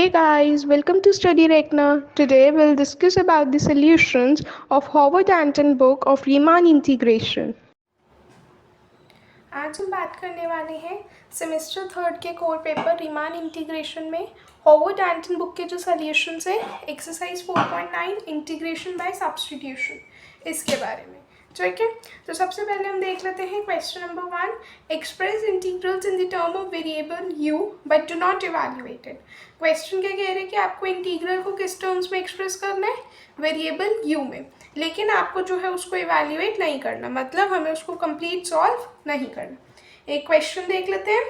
Hey guys, welcome to Study Rekna. Today we'll discuss about the solutions of Howard Anton book of Riemann integration. आज हम बात करने वाले हैं semester third के कोर पेपर रीमान इंटीग्रेशन में Howard एंटन book के जो सॉल्यूशंस है एक्सरसाइज 4.9 इंटीग्रेशन बाय सब्स्टिट्यूशन इसके बारे में। ठीक है, तो सबसे पहले हम देख लेते हैं question number 1। Express integrals in the term of variable u but do not evaluate it. Question क्या कह रहे हैं कि आपको इंटीग्रल को किस टर्म्स में एक्सप्रेस करना है, वेरिएबल u में, लेकिन आपको जो है उसको इवैल्यूएट नहीं करना, मतलब हमें उसको कंप्लीट सॉल्व नहीं करना। एक क्वेश्चन देख लेते हैं।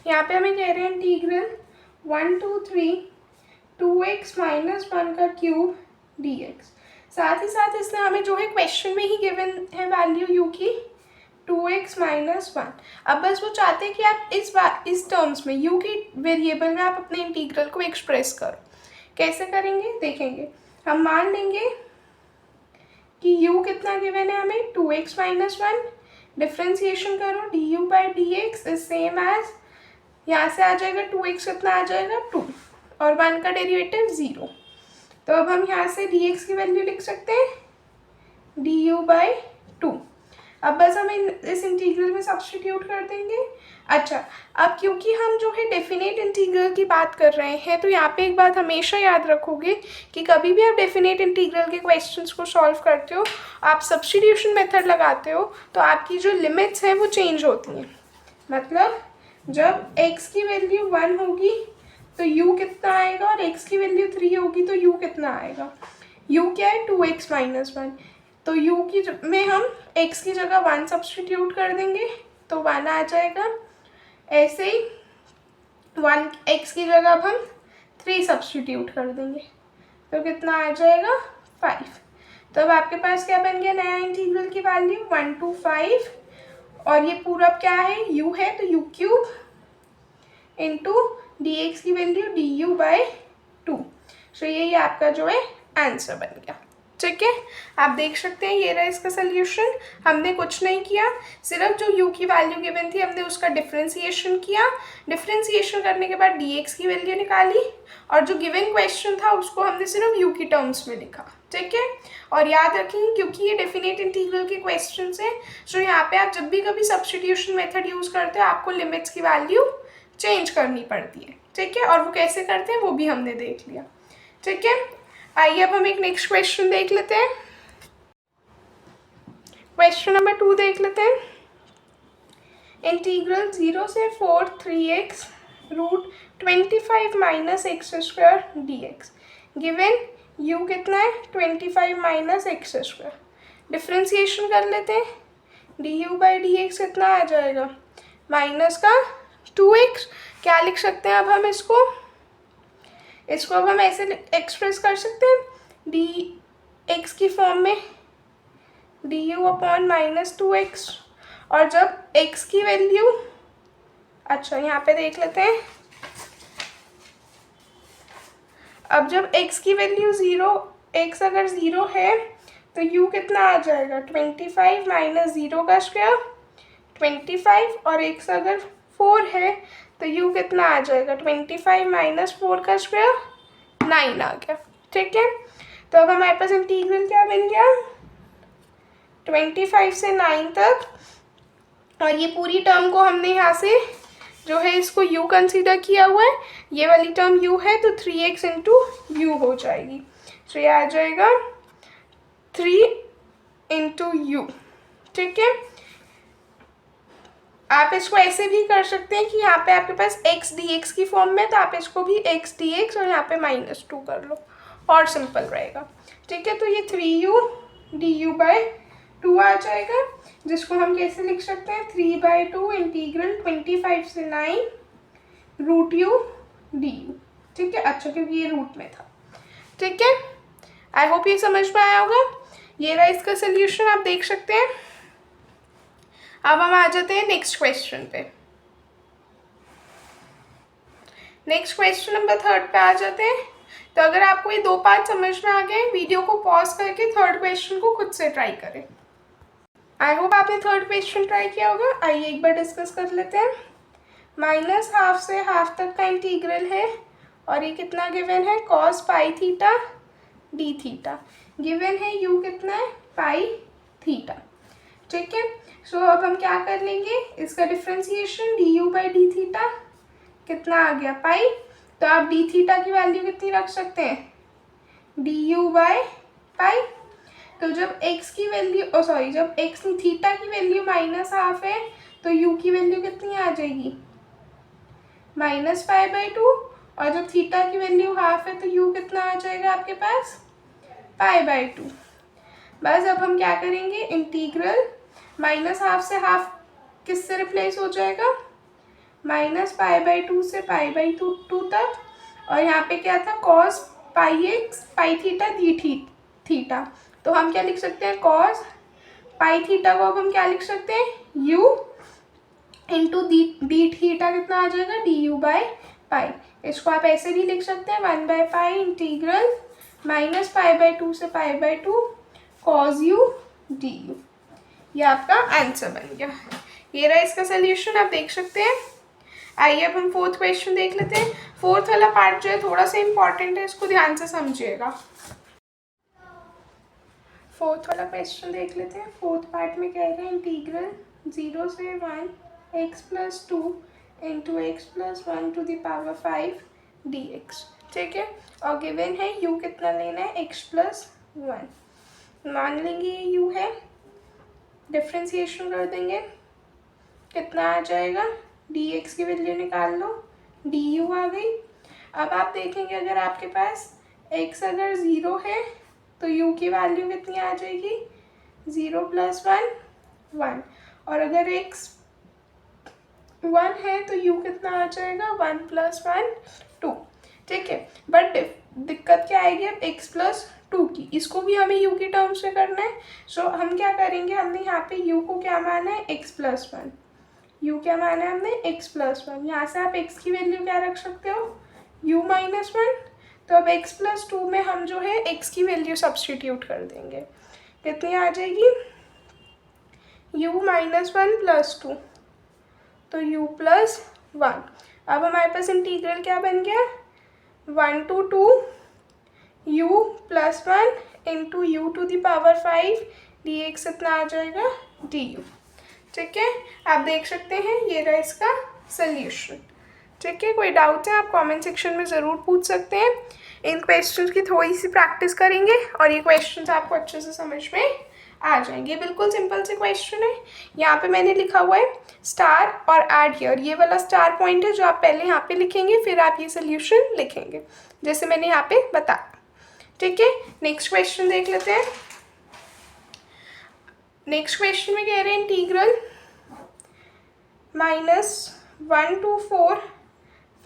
यहाँ पे हमें कह रहे हैं इंटीग्रल 1 to 3 2x माइनस 1 का क्यूब dx। साथ ही साथ इसमें हमें जो है क्वेश्चन में ही गिवन है वैल्यू u की 2x माइनस 1। अब बस वो चाहते हैं कि आप इस टर्म्स में u की वेरिएबल में आप अपने इंटीग्रल को एक्सप्रेस करो। कैसे करेंगे देखेंगे। हम मान लेंगे कि u कितना गिवन है हमें 2x माइनस 1, डिफ्रेंसिएशन करो du by D X is same as, यहाँ से आ जाएगा 2x कितना आ जाएगा 2 और 1 का डेरिवेटिव 0। तो अब हम यहाँ से dx की वैल्यू लिख सकते हैं du बाई 2। अब बस हम इस इंटीग्रल में सब्स्टिट्यूट कर देंगे। अच्छा, अब क्योंकि हम जो है डेफिनेट इंटीग्रल की बात कर रहे हैं तो यहाँ पे एक बात हमेशा याद रखोगे कि कभी भी आप डेफिनेट इंटीग्रल के क्वेश्चंस को सॉल्व करते हो, आप सब्स्टिट्यूशन मेथड लगाते हो तो आपकी जो लिमिट्स हैं वो चेंज होती हैं। मतलब जब x की वैल्यू 1 होगी तो u कितना आएगा और x की वैल्यू 3 होगी तो u कितना आएगा। u क्या है 2x माइनस 1, तो u की में हम x की जगह 1 सब्स्टिट्यूट कर देंगे तो 1 आ जाएगा। ऐसे ही 1 x की जगह अब हम 3 सब्स्टिट्यूट कर देंगे तो कितना आ जाएगा 5। तो अब आपके पास क्या बन गया नया इंटीग्रल की वैल्यू 1 to 5, और ये पूरा क्या है u है तो u क्यूब इंटू dx की वैल्यू du बाई 2। तो यही आपका जो है आंसर बन गया। ठीक है, आप देख सकते हैं ये रहा इसका सोल्यूशन। हमने कुछ नहीं किया, सिर्फ जो u की वैल्यू गिवन थी हमने उसका डिफ्रेंसिएशन किया। डिफ्रेंसिएशन करने के बाद dx की वैल्यू निकाली और जो गिवन क्वेश्चन था उसको हमने सिर्फ u की टर्म्स में लिखा। ठीक है, और याद रखेंगे क्योंकि ये डेफिनेट इंटीग्रल के क्वेश्चन हैं तो यहाँ पे आप जब भी कभी सब्स्टिट्यूशन मेथड यूज़ करते हो आपको लिमिट्स की वैल्यू चेंज करनी पड़ती है। ठीक है, और वो कैसे करते हैं वो भी हमने देख लिया। ठीक है, आइए अब हम एक नेक्स्ट क्वेश्चन देख लेते हैं। क्वेश्चन नंबर 2 देख लेते हैं। इंटीग्रल 0 से 4 3x root 25 minus X square D X. Given u कितना है 25 माइनस एक्स स्क्वायर। डिफ्रेंसिएशन कर लेते हैं, du बाई डी एक्स कितना आ जाएगा माइनस का 2x। क्या लिख सकते हैं अब हम इसको अब हम ऐसे एक्सप्रेस कर सकते हैं dx की फॉर्म में du अपॉन माइनस 2x। और जब x की वैल्यू, अच्छा यहाँ पे देख लेते हैं, अब जब x की वैल्यू 0, x अगर 0 है तो u कितना आ जाएगा 25 माइनस 0 का स्क्वायर 25, और x अगर 4 है तो u कितना आ जाएगा 25 माइनस 4 का स्क्वायर 9 आ गया। ठीक है, तो अब हमारे पास इंटीग्रल क्या बन गया 25 से 9 तक, और ये पूरी टर्म को हमने यहाँ से जो है इसको u कंसीडर किया हुआ है, ये वाली टर्म u है तो 3x इंटू यू हो जाएगी। तो ये आ जाएगा 3 इंटू यू। ठीक है, आप इसको ऐसे भी कर सकते हैं कि यहाँ पे आपके पास x dx की फॉर्म में, तो आप इसको भी x dx और यहाँ पे माइनस 2 कर लो और सिंपल रहेगा। ठीक है, तो ये 3u du बाई 2 आ जाएगा, जिसको हम कैसे लिख सकते हैं 3/2 इंटीग्रल 25 से 9 रूट u du। ठीक है, अच्छा क्योंकि ये रूट में था। ठीक है, आई होप ये समझ में आया होगा। ये रहा इसका सोल्यूशन, आप देख सकते हैं। अब हम आ जाते हैं नेक्स्ट क्वेश्चन पे। नेक्स्ट क्वेश्चन नंबर 3 पे आ जाते हैं। तो अगर आपको ये 2 पार्ट समझ में आ गए, वीडियो को पॉज करके 3rd क्वेश्चन को खुद से ट्राई करें। आई होप आपने 3rd क्वेश्चन ट्राई किया होगा। आइए एक बार डिस्कस कर लेते हैं। माइनस हाफ से हाफ तक का इंटीग्रल है और ये कितना गिवन है, cos pi theta D theta. Given है यू कितना है, पाई थीटा। ठीक है, सो अब हम क्या कर लेंगे, इसका differentiation D U by D theta कितना आ गया, पाई। तो आप डी थीटा की वैल्यू कितनी रख सकते हैं, डी यू बाई पाई। तो जब x की वैल्यू जब x थीटा की वैल्यू माइनस हाफ है तो u की वैल्यू कितनी आ जाएगी, माइनस पाई बाई टू। और जब थीटा की वैल्यू हाफ है तो u कितना आ जाएगा आपके पास, पाई बाई टू। बस अब हम क्या करेंगे, इंटीग्रल माइनस हाफ से हाफ किससे रिप्लेस हो जाएगा, माइनस पाई बाई टू से पाई बाई टू तक। और यहाँ पे क्या था, कॉस पाई एक्स पाई थीटा डी थीटा। तो हम क्या लिख सकते हैं, कॉस पाई थीटा को अब हम क्या लिख सकते हैं, u इंटू डी थीटा कितना आ जाएगा, डी यू बाई पाई। इसको आप ऐसे भी लिख सकते हैं, 1/पाई integral minus pi by two से pi by two cos u d u. ये आपका आंसर बन गया। ये रहा इसका सोल्यूशन, आप देख सकते हैं। आइए अब हम फोर्थ क्वेश्चन देख लेते हैं। फोर्थ वाला पार्ट जो है थोड़ा सा इंपॉर्टेंट है, इसको ध्यान से समझिएगा। फोर्थ वाला क्वेश्चन देख लेते हैं। फोर्थ पार्ट में कह रहे हैं इंटीग्रल 0 से 1 x plus 2 into X plus 1 to the power 5 dx। ठीक है, और गिवन है u कितना लेना है, x प्लस 1। मान लेंगे ये u है, डिफ्रेंसिएशन कर देंगे, कितना आ जाएगा, dx की वैल्यू निकाल लो, du आ गई। अब आप देखेंगे अगर आपके पास x अगर 0 है तो u की वैल्यू कितनी आ जाएगी, 0 प्लस 1 1। और अगर x 1 है तो u कितना आ जाएगा, 1 प्लस 1 2। ठीक है, बट दिक्कत क्या आएगी अब x प्लस 2 की, इसको भी हमें u की टर्म्स में करना है। सो हम क्या करेंगे, हमने यहाँ पे u को क्या माना है, x प्लस 1। u क्या माना है हमने, x प्लस 1। यहाँ से आप x की वैल्यू क्या रख सकते हो, u माइनस 1। तो अब x प्लस 2 में हम जो है x की वैल्यू सब्सटीट्यूट कर देंगे, कितनी आ जाएगी, u माइनस 1 प्लस 2 तो u प्लस 1। अब हमारे पास इंटीग्रल क्या बन गया, 1 to 2 u plus 1 into U to the power 5 dx इतना आ जाएगा du। ठीक है, आप देख सकते हैं ये रहा इसका सोल्यूशन। ठीक है, कोई डाउट है आप कमेंट सेक्शन में ज़रूर पूछ सकते हैं। इन क्वेश्चंस की थोड़ी सी प्रैक्टिस करेंगे और ये क्वेश्चंस आपको अच्छे से समझ में आ जाएंगे। बिल्कुल सिंपल से क्वेश्चन है। यहाँ पे मैंने लिखा हुआ है स्टार और ऐड हियर, ये वाला स्टार पॉइंट है जो आप पहले यहाँ पे लिखेंगे, फिर आप ये सोल्यूशन लिखेंगे जैसे मैंने यहाँ पे बताया। ठीक है, नेक्स्ट क्वेश्चन देख लेते हैं। नेक्स्ट क्वेश्चन में कह रहे हैं integral -1 to 4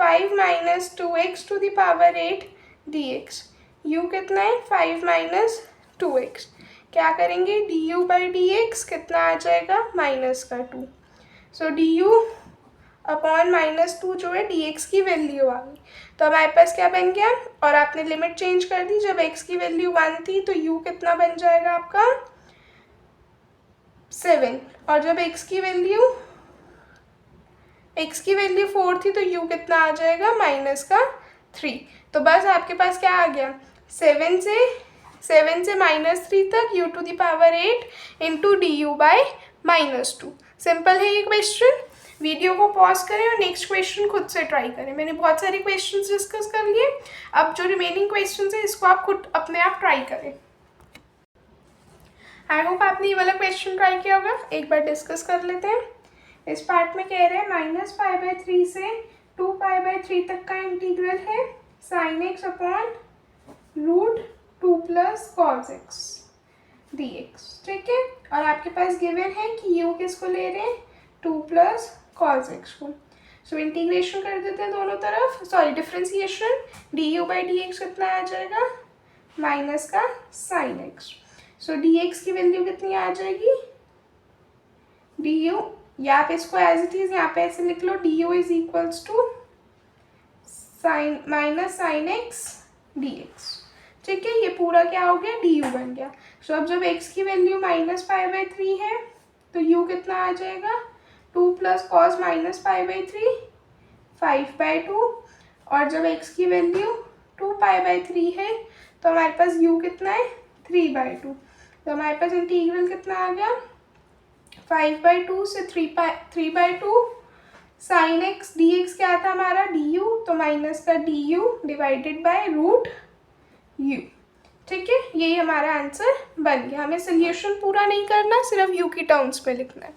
5 minus 2x to the power 8 dx। u कितना है, 5 minus 2x। क्या करेंगे, du by dx कितना आ जाएगा, माइनस का 2। सो du अपॉन -2 जो है dx की वैल्यू आ गई। तो हमारे पास क्या बन गया, और आपने लिमिट चेंज कर दी, जब x की वैल्यू 1 थी तो u कितना बन जाएगा आपका 7। और जब x की वैल्यू 4 थी तो u कितना आ जाएगा, माइनस का 3। तो बस आपके पास क्या आ गया, 7 से -3 तक u to the power 8 into D U by -2। Simple है ये क्वेश्चन। वीडियो को पॉज करें और नेक्स्ट क्वेश्चन खुद से ट्राई करें। मैंने बहुत सारे क्वेश्चंस डिस्कस कर लिए, अब जो रिमेनिंग क्वेश्चंस है इसको आप खुद अपने आप ट्राई करें। आई होप आपने ये वाला क्वेश्चन ट्राई किया होगा। एक बार डिस्कस कर लेते हैं। इस पार्ट में कह रहे हैं -π/3 से 2π/3 तक का इंटीग्रल है sin x upon √2 + cos x dx। ठीक है, और आपके पास गिवन है कि u किसको ले रहे हैं, 2 + cos x को। सो इंटीग्रेशन कर देते हैं दोनों तरफ, डिफ्रेंसिएशन, du/dx कितना आ जाएगा, माइनस का sin x। सो dx की वैल्यू कितनी आ जाएगी, du, या आप इसको एज इट इज यहाँ पे ऐसे लिख लो, du is equals to minus sine X dx। ठीक है, ये पूरा क्या हो गया, du बन गया। सो अब जब x की वैल्यू -π/3 है तो u कितना आ जाएगा, 2 + cos -π/3 5/2, और जब x की वैल्यू 2π/3 है तो हमारे पास u कितना है 3/2। तो हमारे पास इंटीग्रल कितना आ गया 5/2 से 3/2 साइन x dx क्या था हमारा du, तो माइनस का du divided by root u। ठीक है, यही हमारा आंसर बन गया। हमें सोल्यूशन पूरा नहीं करना, सिर्फ u की टर्म्स में लिखना है।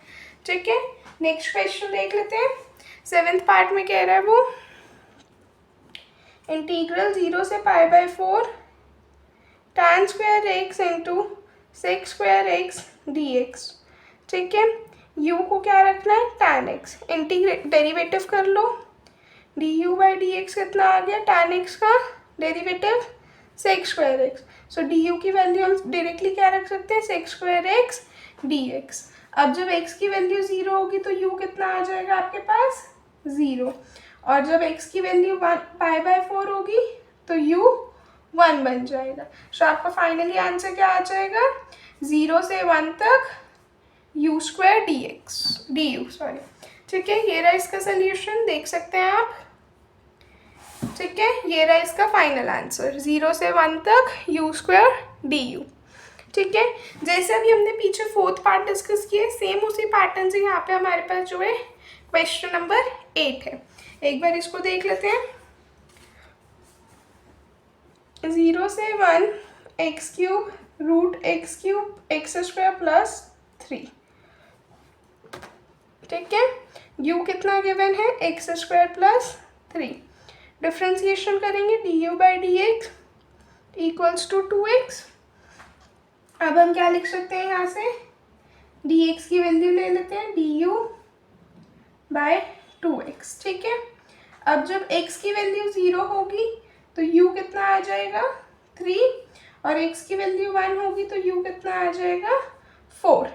ठीक है, नेक्स्ट क्वेश्चन देख लेते हैं। 7th पार्ट में कह रहा है वो इंटीग्रल 0 से π/4 tan square x into sec square x dx। ठीक है, u को क्या रखना है tan x, इंटीग्रेट डेरिवेटिव कर लो, du/dx कितना आ गया tan x का डेरिवेटिव सेक स्क्वायर x। सो du की वैल्यू हम डायरेक्टली क्या रख सकते हैं सेक स्क्वायर x dx। अब जब x की वैल्यू 0 होगी तो u कितना आ जाएगा आपके पास 0, और जब x की वैल्यू π/4 होगी तो u 1 बन जाएगा। सो आपका फाइनली आंसर क्या आ जाएगा 0 से 1 तक u स्क्वायर du सॉरी। ठीक है, ये रहा इसका सोल्यूशन, देख सकते हैं आप। ठीक है, ये रहा इसका फाइनल आंसर 0 से 1 तक u स्क्वायर du। ठीक है, जैसे अभी हमने पीछे 4th पार्ट डिस्कस किए, सेम उसी पैटर्न से यहाँ पे हमारे पास जो है क्वेश्चन नंबर 8 है। एक बार इसको देख लेते हैं। 0 से 1 x³ root x³ x² plus 3। ठीक है, u कितना गिवन है x² प्लस 3। डिफ्रेंसिएशन करेंगे du/dx इक्वल्स टू 2x। अब हम क्या लिख सकते हैं यहाँ से dx की वैल्यू ले लेते हैं du/2x। ठीक है, अब जब x की वैल्यू 0 होगी तो u कितना आ जाएगा 3, और x की वैल्यू 1 होगी तो u कितना आ जाएगा 4।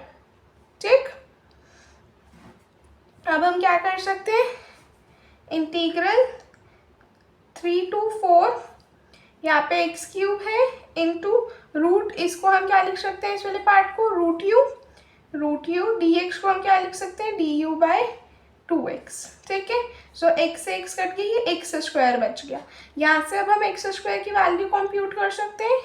ठीक, अब हम क्या कर सकते हैं इंटीग्रल 3 to 4, यहाँ पे x³ है इंटू रूट, इसको हम क्या लिख सकते हैं इस वाले पार्ट को रूट u dx को हम क्या लिख सकते हैं du/2x। ठीक है, सो x से x कट गई, ये x² बच गया। यहाँ से अब हम x² की वैल्यू कंप्यूट कर सकते हैं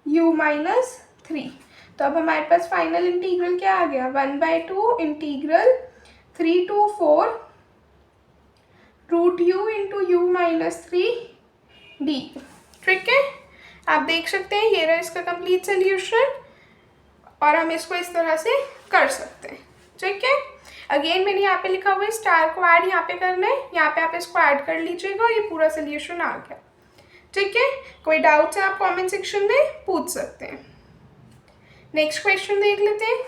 u-3। तो अब हमारे पास फाइनल इंटीग्रल क्या आ गया 1/2 integral 3 to 4 root u into u-3 d। ठीक है, आप देख सकते हैं ये रहा इसका कंप्लीट सोल्यूशन, और हम इसको इस तरह से कर सकते हैं। ठीक है, अगेन मैंने यहाँ पे लिखा हुआ है स्टार को ऐड यहाँ पे करना है, यहाँ पे आप इसको ऐड कर लीजिएगा और ये पूरा सोल्यूशन आ गया। ठीक है, कोई डाउट्स है आप कमेंट सेक्शन में पूछ सकते हैं। नेक्स्ट क्वेश्चन देख लेते हैं।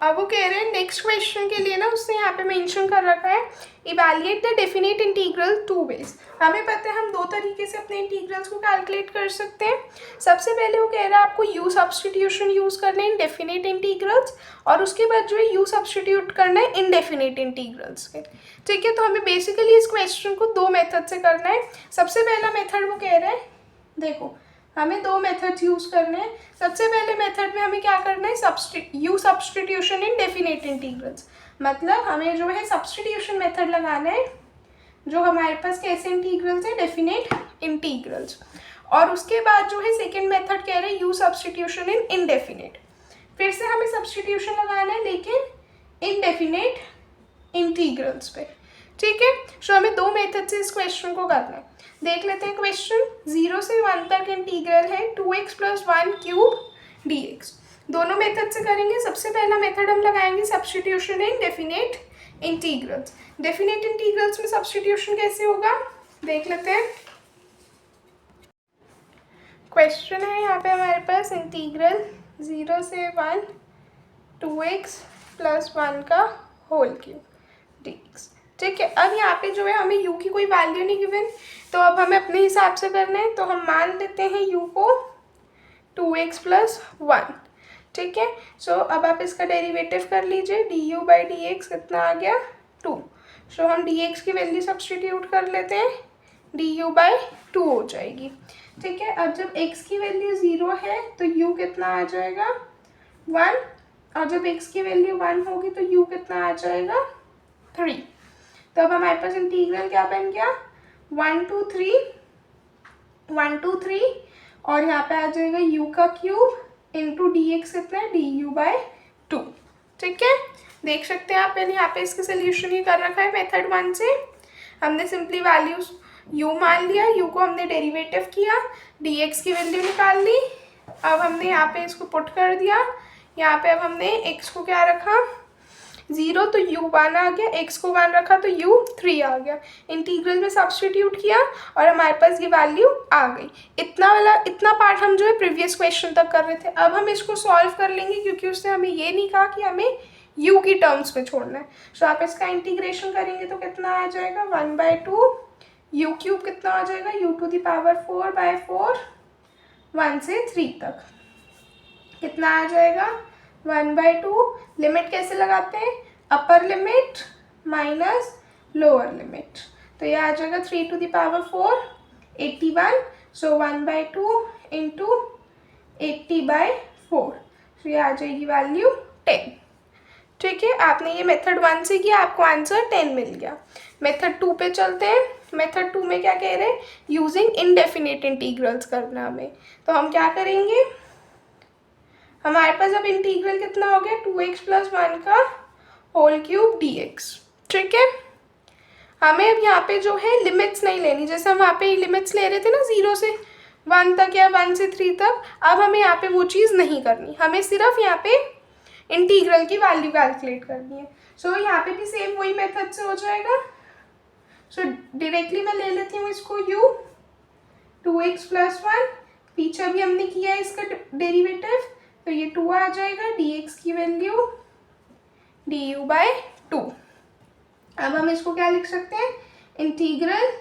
अब वो कह रहे हैं नेक्स्ट क्वेश्चन के लिए ना उसने यहाँ पे मेंशन कर रखा है evaluate the definite integral 2 ways. हमें पता है हम 2 तरीके से अपने इंटीग्रल्स को कैलकुलेट कर सकते हैं। सबसे पहले वो कह रहा है आपको यू सब्सटीट्यूशन यूज़ करना है इंडेफिनेट इंटीग्रल्स, और उसके बाद जो है यू सब्सटीट्यूट करना है इनडेफिनेट इंटीग्रल्स के। ठीक है, तो हमें बेसिकली इस क्वेश्चन को 2 मेथड से करना है। सबसे पहला मेथड वो कह रहा है देखो हमें 2 मेथड्स यूज़ करने हैं। सबसे पहले मेथड में हमें क्या करना है you substitution in definite integrals, मतलब हमें जो है सब्सटीट्यूशन मेथड लगाना है जो हमारे पास कैसे इंटीग्रल्स है डेफिनेट इंटीग्रल्स। और उसके बाद जो है सेकेंड मेथड कह रहे हैं यू सब्सटीट्यूशन इन इनडेफिनेट। फिर से हमें सब्सटीट्यूशन लगाना है लेकिन इनडेफिनेट इंटीग्रल्स पे। ठीक है, सो हमें 2 मेथड से इस क्वेश्चन को करना है। देख लेते हैं क्वेश्चन। 0 से 1 तक इंटीग्रल है 2x + 1³ dx। दोनों मेथड से करेंगे। सबसे पहला मेथड हम लगाएंगे substitution in definite integrals. Definite integrals में सब्सटीट्यूशन कैसे होगा देख लेते हैं। क्वेश्चन है यहाँ पे हमारे पास इंटीग्रल 0 से 1 2x + 1³ dx। ठीक है, अब यहाँ पे जो है हमें u की कोई वैल्यू नहीं गिवन, तो अब हमें अपने हिसाब से करना है। तो हम मान लेते हैं u को 2x + 1। ठीक है, सो अब आप इसका डेरिवेटिव कर लीजिए du/dx कितना आ गया 2। सो हम dx की वैल्यू सब्सटीट्यूट कर लेते हैं du/2 हो जाएगी। ठीक है, अब जब x की वैल्यू 0 है तो u कितना आ जाएगा 1, और जब x की वैल्यू 1 होगी तो u कितना आ जाएगा 3। तो अब हमारे पास इंटीग्रल क्या बन गया 1 to 3 और यहाँ पे आ जाएगा u का क्यूब इंटू डी एक्स कितना है du/2। ठीक है, देख सकते हैं आप, पहले यहाँ पे इसका सोल्यूशन ही कर रखा है मेथड 1 से। हमने सिंपली वैल्यूज u मान लिया, u को हमने डेरिवेटिव किया, dx की वैल्यू निकाल ली। अब हमने यहाँ पे इसको पुट कर दिया, यहाँ पे अब हमने x को क्या रखा 0 तो u 1 आ गया, x को 1 रखा तो u 3 आ गया। इंटीग्रल में सब्स्टिट्यूट किया और हमारे पास ये वैल्यू आ गई। इतना पार्ट हम जो है प्रीवियस क्वेश्चन तक कर रहे थे। अब हम इसको सॉल्व कर लेंगे क्योंकि उसने हमें ये नहीं कहा कि हमें u की टर्म्स में छोड़ना है। तो आप इसका इंटीग्रेशन करेंगे तो कितना आ जाएगा 1/2 u क्यूब कितना आ जाएगा u⁴/4 1 से 3 तक कितना आ जाएगा 1/2। लिमिट कैसे लगाते हैं, अपर लिमिट माइनस लोअर लिमिट, तो ये आ जाएगा 3⁴ 81। सो 1/2 इंटू 80/4, तो ये आ जाएगी वैल्यू 10। ठीक है, आपने ये मेथड 1 से किया, आपको आंसर 10 मिल गया। मेथड 2 पे चलते हैं। मेथड 2 में क्या कह रहे हैं, यूजिंग इनडेफिनेट इंटीग्रल्स करना हमें। तो हम क्या करेंगे, हमारे पास अब इंटीग्रल कितना हो गया 2x + 1 का होल क्यूब dx। ठीक है, हमें अब यहाँ पे जो है लिमिट्स नहीं लेनी, जैसे हम वहाँ पे लिमिट्स ले रहे थे ना 0 से 1 तक या 1 से 3 तक। अब हमें यहाँ पे वो चीज़ नहीं करनी, हमें सिर्फ यहाँ पे इंटीग्रल की वैल्यू कैलकुलेट करनी है। सो यहाँ पे भी सेम वही मेथड से हो जाएगा। सो डायरेक्टली मैं ले लेती हूँ इसको u 2x + 1, पीछे भी हमने किया है इसका डेरिवेटिव, तो ये 2 आ जाएगा, dx की वैल्यू du/2। अब हम इसको क्या लिख सकते हैं, इंटीग्रल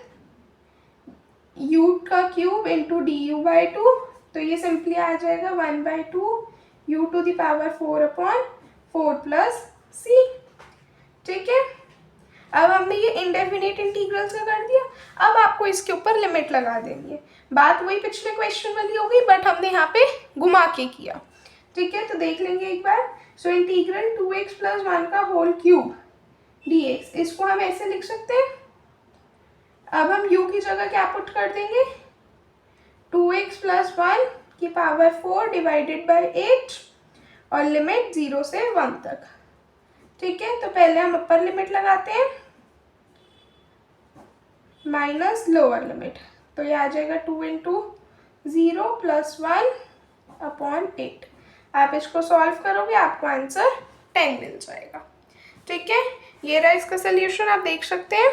u का क्यूब इंटू du/2, तो ये सिंपली आ जाएगा 1/2 u⁴/4 c। ठीक है, अब हमने ये इंडेफिनेट इंटीग्रल का कर दिया। अब आपको इसके ऊपर लिमिट लगा देनी है। बात वही पिछले क्वेश्चन वाली हो गई, बट हमने यहाँ पे घुमा के किया। ठीक है, तो देख लेंगे एक बार। सो इंटीग्रल 2x + 1 का होल क्यूब dx, इसको हम ऐसे लिख सकते हैं। अब हम u की जगह क्या पुट कर देंगे, 2x + 1 की पावर 4 / 8 और लिमिट 0 से 1 तक। ठीक है, तो पहले हम अपर लिमिट लगाते हैं माइनस लोअर लिमिट, तो ये आ जाएगा 2 × 0 + 1/8। आप इसको सॉल्व करोगे, आपको आंसर 10 मिल जाएगा। ठीक है, ये रहा इसका सोल्यूशन, आप देख सकते हैं।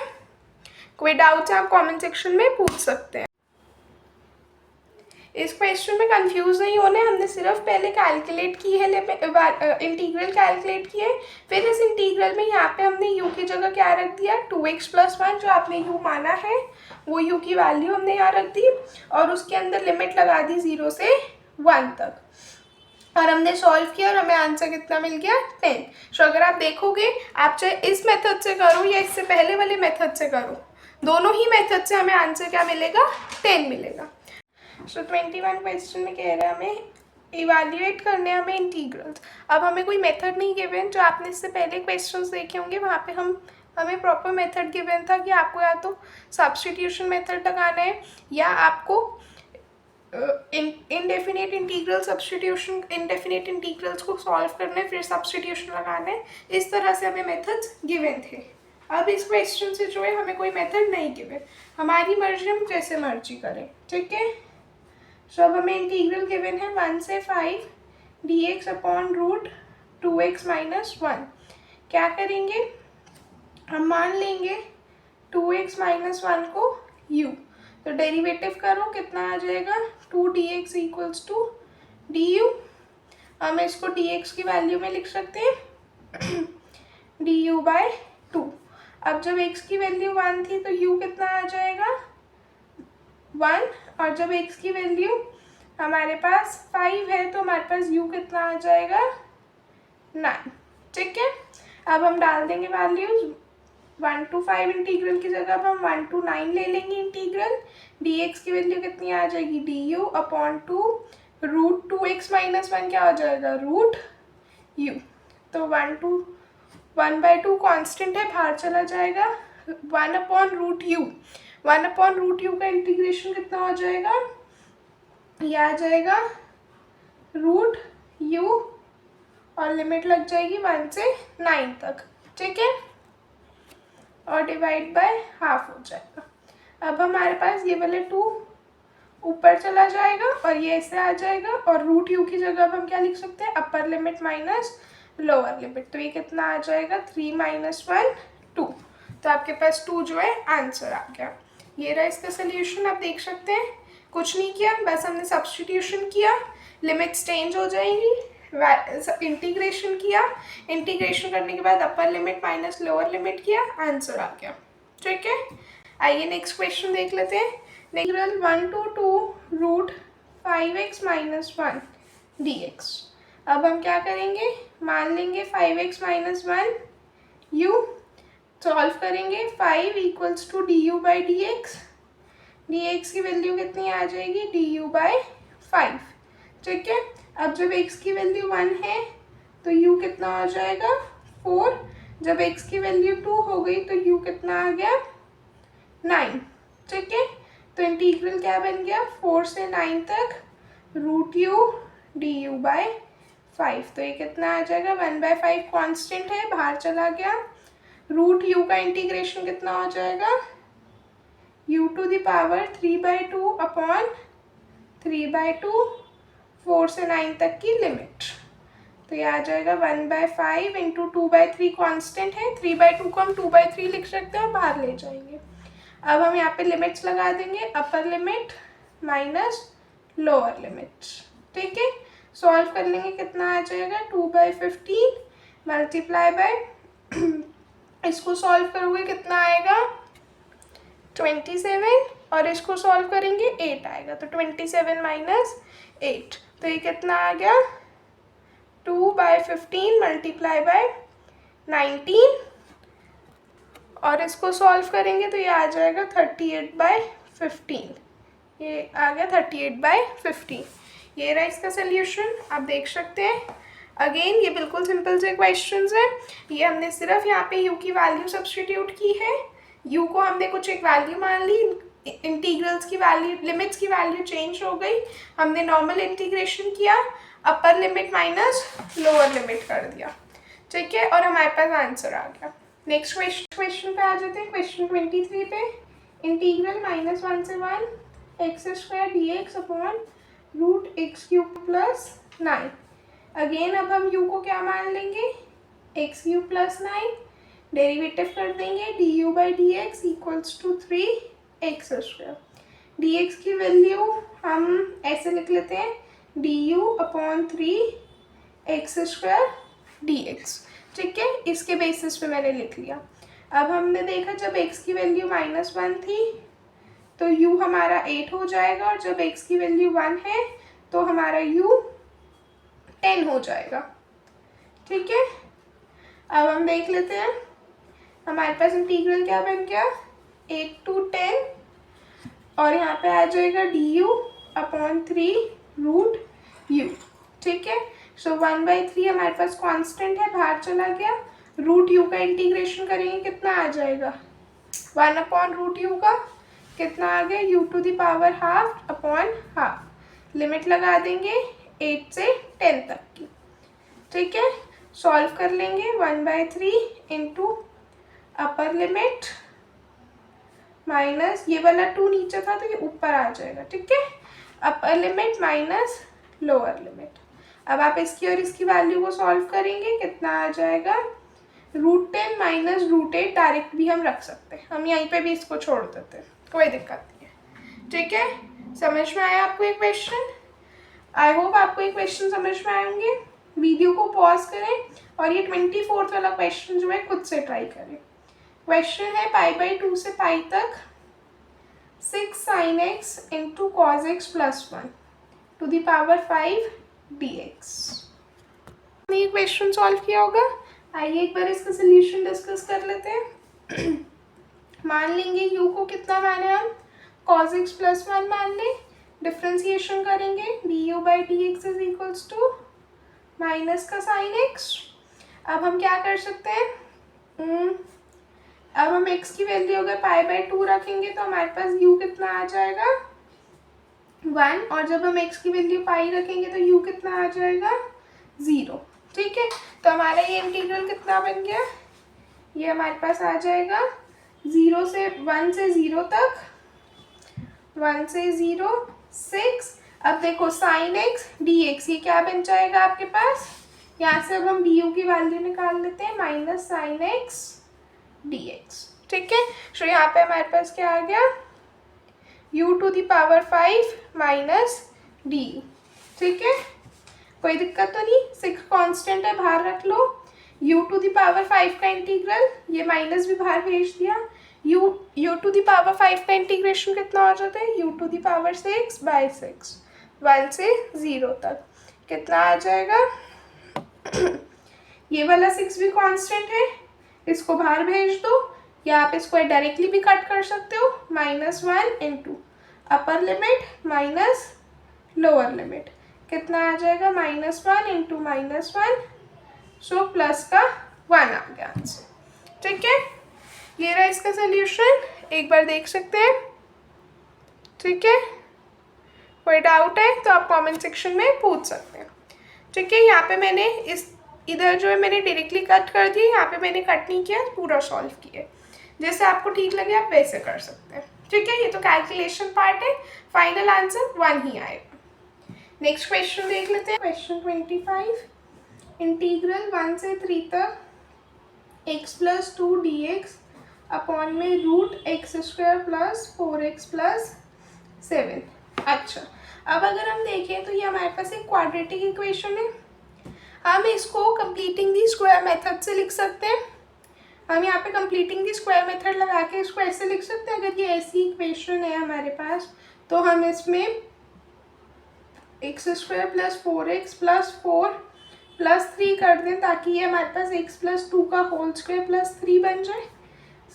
कोई डाउट है आप कमेंट सेक्शन में पूछ सकते हैं। इस क्वेश्चन में कंफ्यूज नहीं होने, हमने सिर्फ पहले कैलकुलेट की है, इंटीग्रल कैलकुलेट किए, फिर इस इंटीग्रल में यहाँ पे हमने u की जगह क्या रख दिया 2x + 1, जो आपने u माना है वो u की वैल्यू हमने यहाँ रख दी और उसके अंदर लिमिट लगा दी 0 से 1 तक, और हमने सॉल्व किया और हमें आंसर कितना मिल गया 10। तो अगर आप देखोगे, आप चाहे इस मेथड से करो या इससे पहले वाले मेथड से करो, दोनों ही मेथड से हमें आंसर क्या मिलेगा 10 मिलेगा। सो 21 क्वेश्चन में कह रहा है हमें इवैल्यूएट करने हमें इंटीग्रल्स। अब हमें कोई मेथड नहीं गिवन, जो आपने इससे पहले क्वेश्चंस देखे होंगे वहाँ पे हमें प्रॉपर मेथड गिवन था कि आपको या तो सब्स्टिट्यूशन मेथड लगाना है या आपको इनडेफिनेट इंटीग्रल्स को सॉल्व करना है, फिर सब्स्टिट्यूशन लगाना है। इस तरह से हमें मेथड्स गिवन थे। अब इस क्वेश्चन से जो है हमें कोई मेथड नहीं गिवन, हमारी मर्जी, हम जैसे मर्जी करें। ठीक है, सो अब हमें इंटीग्रल गिवन है 1 से 5 dx/√2x - 1। क्या करेंगे, हम मान लेंगे 2x - 1 को u, तो डेरिवेटिव करो, कितना आ जाएगा 2dx = du। हम इसको dx की वैल्यू में लिख सकते हैं du/2। अब जब x की वैल्यू 1 थी तो u कितना आ जाएगा 1, और जब x की वैल्यू हमारे पास 5 है तो हमारे पास u कितना आ जाएगा 9। ठीक है, अब हम डाल देंगे वैल्यूज 1 to 5 इंटीग्रल की जगह अब हम 1 to 9 ले लेंगे इंटीग्रल। dx की वैल्यू कितनी आ जाएगी du/2 √2x - 1 क्या हो जाएगा √8 u। तो 1/2 कांस्टेंट है, बाहर चला जाएगा। 1/√u, 1/√u का इंटीग्रेशन कितना हो जाएगा, ये आ जाएगा √u और लिमिट लग जाएगी 1 से 9 तक, ठीक है, और डिवाइड बाय हाफ हो जाएगा। अब हमारे पास ये वाले 2 ऊपर चला जाएगा और ये ऐसे आ जाएगा, और √u की जगह अब हम क्या लिख सकते हैं, अपर लिमिट माइनस लोअर लिमिट। तो ये कितना आ जाएगा, 3 - 1 2। तो आपके पास 2 जो है आंसर आ गया। ये रहा इसका सोल्यूशन। आप देख सकते हैं कुछ नहीं किया, बस हमने सब्स्टिट्यूशन किया, लिमिट्स चेंज हो जाएंगी, इंटीग्रेशन किया, इंटीग्रेशन करने के बाद अपर लिमिट माइनस लोअर लिमिट किया, आंसर आ गया, ठीक है। आइए नेक्स्ट क्वेश्चन देख लेते हैं। Integral 1 to 2 √5x - 1 dx। अब हम क्या करेंगे, मान लेंगे 5x - 1 u, सॉल्व करेंगे। 5 = du/dx, dx की वैल्यू कितनी आ जाएगी, du/5, ठीक है। अब जब x की वैल्यू 1 है तो u कितना हो जाएगा, 4। जब x की वैल्यू 2 हो गई तो u कितना आ गया, 9, ठीक है। तो इंटीग्रल क्या बन गया, 4 से 9 तक √u du/5। तो ये कितना आ जाएगा, 1/5 कांस्टेंट है, बाहर चला गया। √u का इंटीग्रेशन कितना हो जाएगा, u⁴ 3/2 अपॉन 3/2, 4 से 9 तक की लिमिट। तो ये आ जाएगा 1/5 × 2/3 कांस्टेंट है, 3/2 को हम 2/3 लिख सकते हैं और बाहर ले जाएंगे। अब हम यहाँ पे लिमिट्स लगा देंगे, अपर लिमिट माइनस लोअर लिमिट, ठीक है। सॉल्व कर लेंगे, कितना आ जाएगा, 2/15 मल्टीप्लाई बाय इसको सॉल्व करोगे कितना आएगा, 27, और इसको सॉल्व करेंगे 8 आएगा। तो 27 - 8, तो ये कितना आ गया, 2/15 मल्टीप्लाई बाय 19, और इसको सॉल्व करेंगे तो ये आ जाएगा 38/15। ये आ गया 38/15। ये रहा इसका सोल्यूशन, आप देख सकते हैं। अगेन ये बिल्कुल सिंपल से क्वेश्चंस है। ये हमने सिर्फ यहाँ पे u की वैल्यू सब्स्टिट्यूट की है, u को हमने कुछ एक वैल्यू मान ली, इंटीग्रल्स की वैल्यू, लिमिट्स की वैल्यू चेंज हो गई, हमने नॉर्मल इंटीग्रेशन किया, अपर लिमिट माइनस लोअर लिमिट कर दिया, ठीक है, और हमारे पास आंसर आ गया। नेक्स्ट क्वेश्चन पे आ जाते हैं, क्वेश्चन 23 पे। इंटीग्रल -1 से 1 x² dx upon √x³ + 9। Again अब हम u को क्या मान लेंगे, x³ + 9, डेरिवेटिव कर देंगे, du/dx = 3x²। dx की वैल्यू हम ऐसे लिख लेते हैं, du/3x² dx, ठीक है। इसके बेसिस पे मैंने लिख लिया। अब हमने देखा जब x की वैल्यू -1 थी तो u हमारा 8 हो जाएगा, और जब x की वैल्यू 1 है तो हमारा u 10 हो जाएगा, ठीक है। अब हम देख लेते हैं, हमारे पास इंटीग्रल क्या बन गया, 8 to 10, और यहाँ पे आ जाएगा du/3 √u, ठीक है। सो 1/3 हमारे पास कांस्टेंट है, बाहर चला गया। √u का इंटीग्रेशन करेंगे, कितना आ जाएगा, 1/√u का कितना आ गया, u⁴½ अपॉन हाफ। लिमिट लगा देंगे 8 से 10 तक की, ठीक है। सॉल्व कर लेंगे, 1/3 इंटू अपर लिमिट माइनस, ये वाला 2 नीचे था तो ये ऊपर आ जाएगा, ठीक है, अपर लिमिट माइनस लोअर लिमिट। अब आप इसकी और इसकी वैल्यू को सॉल्व करेंगे, कितना आ जाएगा, √10 माइनस √8 डायरेक्ट भी हम रख सकते हैं, हम यहीं पे भी इसको छोड़ देते हैं, कोई दिक्कत नहीं है, ठीक है। समझ में आया आपको ये क्वेश्चन? आई होप आपको ये क्वेश्चन समझ में आएंगे। वीडियो को पॉज करें और ये 24th वाला क्वेश्चन जो है खुद से ट्राई करें। क्वेश्चन है π/2 से π तक 6 sin x × cos x + 1 to 5 dx। ये क्वेश्चन सॉल्व किया होगा। आइए एक बार इसका सोल्यूशन डिस्कस कर लेते हैं। मान लेंगे u को कितना माने हम, cos x + 1 मान लें, डिफ्रेंसिएशन करेंगे, du/dx = माइनस का साइन एक्स। अब हम क्या कर सकते हैं, अब हम x की वैल्यू अगर π/2 रखेंगे तो हमारे पास u कितना आ जाएगा 1, और जब हम x की वैल्यू पाई रखेंगे तो u कितना आ जाएगा 0। ठीक है, तो हमारा ये इंटीग्रल कितना बन गया, ये हमारे पास आ जाएगा 0 से 1 से 0 तक, 1 से 0 6। अब देखो साइन एक्स डी एक्स, ये क्या बन जाएगा आपके पास, यहाँ से अब हम डी यू की वैल्यू निकाल लेते हैं, minus sine x d x. ठीक है, तो यहाँ पे हमारे पास क्या आ गया u⁵ माइनस डी यू। ठीक है, कोई दिक्कत तो नहीं, 6 कांस्टेंट है, बाहर रख लो। u⁵ का इंटीग्रल, ये माइनस भी बाहर भेज दिया, u⁵ का इंटीग्रेशन कितना हो जाता है u⁶/6 1 से 0 तक, कितना आ जाएगा ये वाला 6 भी कांस्टेंट है, इसको बाहर भेज दो, या आप इसको डायरेक्टली भी कट कर सकते हो, -1 into upper limit minus lower limit, कितना आ जाएगा -1 इंटू -1, सो प्लस का 1 आ गया आंसर। ठीक है, ये रहा इसका सोल्यूशन, एक बार देख सकते हैं। ठीक है, कोई डाउट है तो आप कमेंट सेक्शन में पूछ सकते हैं। ठीक है, यहाँ पे मैंने इधर जो है मैंने डायरेक्टली कट कर दी, यहाँ पे मैंने कट नहीं किया, पूरा सॉल्व किया। जैसे आपको ठीक लगे आप वैसे कर सकते हैं। ठीक है, ये तो कैलकुलेशन पार्ट है, फाइनल आंसर 1 ही आएगा। नेक्स्ट क्वेश्चन देख लेते हैं, क्वेश्चन 25, इंटीग्रल 1 से 3 तक x+2 dx अपॉन में √x² + 4x + 7। अच्छा, अब अगर हम देखें तो ये हमारे पास एक क्वाड्रेटिक इक्वेशन है, हम इसको कंप्लीटिंग दी स्क्वायर मेथड से लिख सकते हैं। हम यहाँ पे कंप्लीटिंग दी स्क्वायर मेथड लगा के इसको ऐसे लिख सकते हैं, अगर ये ऐसी इक्वेशन है हमारे पास तो हम इसमें x² + 4x + 4 + 3 कर दें, ताकि ये हमारे पास x+2 का होल स्क्वायर + 3 बन जाए।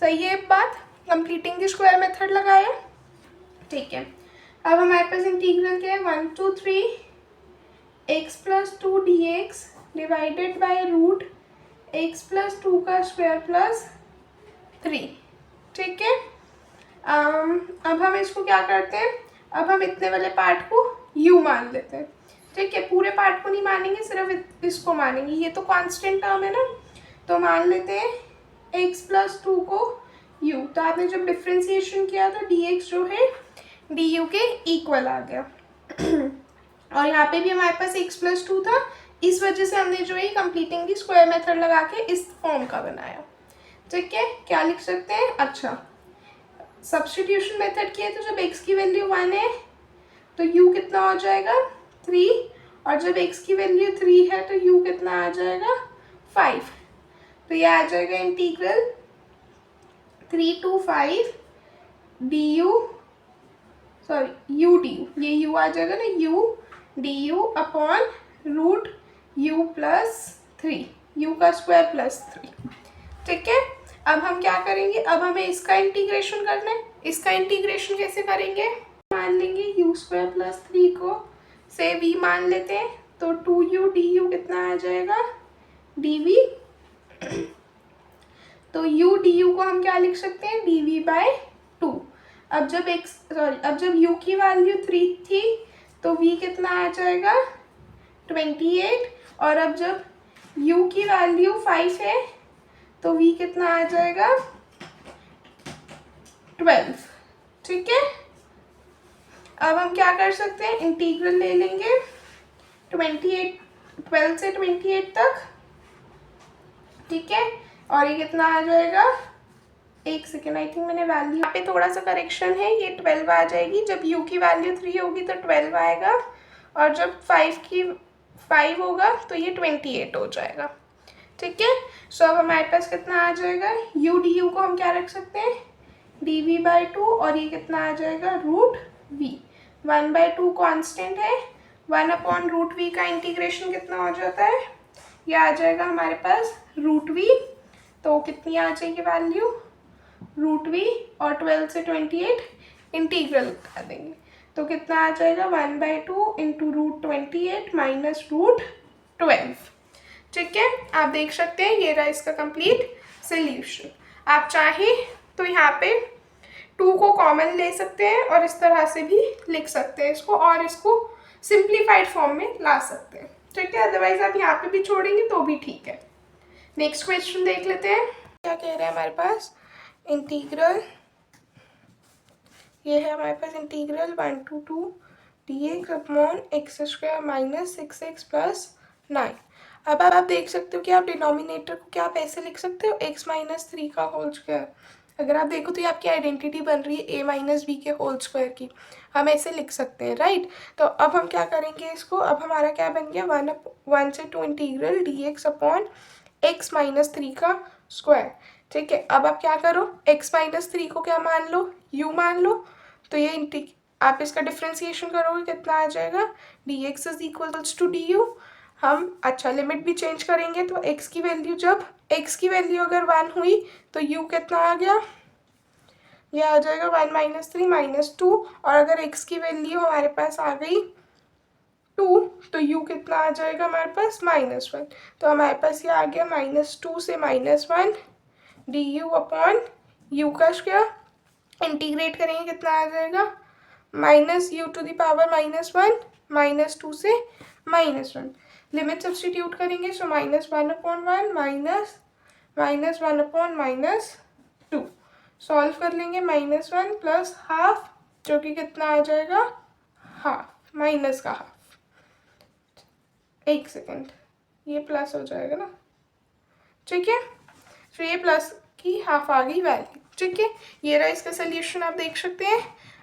सही है, एक बात, कंप्लीटिंग दी स्क्वायर मेथड लगाया। ठीक है, अब हमारे पास इंटीग्रल क्या है 1 to 3 x+2 dx divided by √x+2 का स्क्वायर + 3। ठीक है, अब हम इसको क्या करते हैं, अब हम इतने वाले पार्ट को u मान लेते हैं। ठीक है, पूरे पार्ट को नहीं मानेंगे, सिर्फ इसको मानेंगे, ये तो कांस्टेंट टर्म है ना, तो मान लेते हैं x+2 को u। तो आपने जब डिफ्रेंसिएशन किया तो dx जो है du के इक्वल आ गया और यहाँ पे भी हमारे पास x+2 था, इस वजह से हमने जो है कंप्लीटिंग दी स्क्वायर मेथड लगा के इस फॉर्म का बनाया। ठीक है, क्या लिख सकते हैं, अच्छा सब्स्टिट्यूशन मेथड किया तो जब x की वैल्यू 1 है तो u कितना हो जाएगा 3, और जब x की वैल्यू 3 है तो u कितना आ जाएगा 5। तो ये आ जाएगा integral 3 to 5 du, sorry u du, ये u आ जाएगा ना, u du upon √u + 3, u का स्क्वायर + 3। ठीक है, अब हम क्या करेंगे, अब हमें इसका इंटीग्रेशन करना है। इसका इंटीग्रेशन कैसे करेंगे, मान लेंगे u² + 3 को से v मान लेते हैं, तो 2u du कितना आ जाएगा dv। तो u du को हम क्या लिख सकते हैं dv/2। अब जब u की वैल्यू 3 थी तो v कितना आ जाएगा 28, और अब जब u की वैल्यू 5 है तो v कितना आ जाएगा 12। ठीक है, अब हम क्या कर सकते हैं, इंटीग्रल ले लेंगे 12 से 28 तक। ठीक है, और ये कितना आ जाएगा, एक सेकेंड, आई थिंक मैंने वैल्यू यहाँ पे थोड़ा सा करेक्शन है, ये 12 आ जाएगी, जब u की वैल्यू 3 होगी तो 12 आएगा, और जब 5 होगा तो ये 28 हो जाएगा। ठीक है, सो अब हमारे पास कितना आ जाएगा, u du को हम क्या रख सकते हैं dv/2, और ये कितना आ जाएगा √v, 1/2 कांस्टेंट है, 1/√v का इंटीग्रेशन कितना हो जाता है, ये आ जाएगा हमारे पास √v, तो कितनी आ जाएगी वैल्यू √v, और 12 से 28 इंटीग्रल कर देंगे तो कितना आ जाएगा 1/2 इंटू √28 माइनस √12। 12। ठीक है, आप देख सकते हैं ये रहा इसका कंप्लीट सोल्यूशन। आप चाहें तो यहाँ पे 2 को कॉमन ले सकते हैं और इस तरह से भी लिख सकते हैं इसको, और इसको सिंप्लीफाइड फॉर्म में ला सकते हैं। ठीक है, अदरवाइज आप यहाँ पे भी छोड़ेंगे तो भी ठीक है। नेक्स्ट क्वेश्चन देख लेते हैं, क्या कह रहे हैं हमारे पास। इंटीग्रल, ये है हमारे पास integral 1 to 2 dx upon x square minus 6x plus 9। अब आप देख सकते हो कि आप डिनोमिनेटर को क्या आप ऐसे लिख सकते हो, x माइनस 3 का होल स्क्वायर। अगर आप देखो तो ये आपकी आइडेंटिटी बन रही है a माइनस बी के होल स्क्वायर की, हम ऐसे लिख सकते हैं, राइट। तो अब हम क्या करेंगे इसको, अब हमारा क्या बन गया 1 से 2 integral dx upon x minus 3 का स्क्वायर। ठीक है, अब आप क्या करो, x माइनस 3 को क्या मान लो, u मान लो। तो ये आप इसका डिफ्रेंसिएशन करोगे कितना आ जाएगा, dx is equals to du। हम अच्छा लिमिट भी चेंज करेंगे तो x की वैल्यू, जब x की वैल्यू अगर 1 हुई तो u कितना आ गया, ये आ जाएगा 1 माइनस 3 माइनस 2। और अगर x की वैल्यू हमारे पास आ गई 2 तो u कितना आ जाएगा हमारे पास -1। तो हमारे पास ये आ गया -2 से -1 du अपॉन u का स्क्वायर। इंटीग्रेट करेंगे कितना आ जाएगा, -u टू द पावर -1 -2 से -1। लिमिट सब्सटीट्यूट करेंगे सो -1 अपॉन 1 -1 अपॉन -2। सॉल्व कर लेंगे -1 प्लस हाफ, जो कि कितना आ जाएगा, हाफ माइनस का हाफ। एक सेकेंड, ये प्लस हो जाएगा ना, ठीक है। तो ये प्लस की हाफ आ गई वैल्यू। ठीक है, ये रहा इसका सोल्यूशन, आप देख सकते हैं।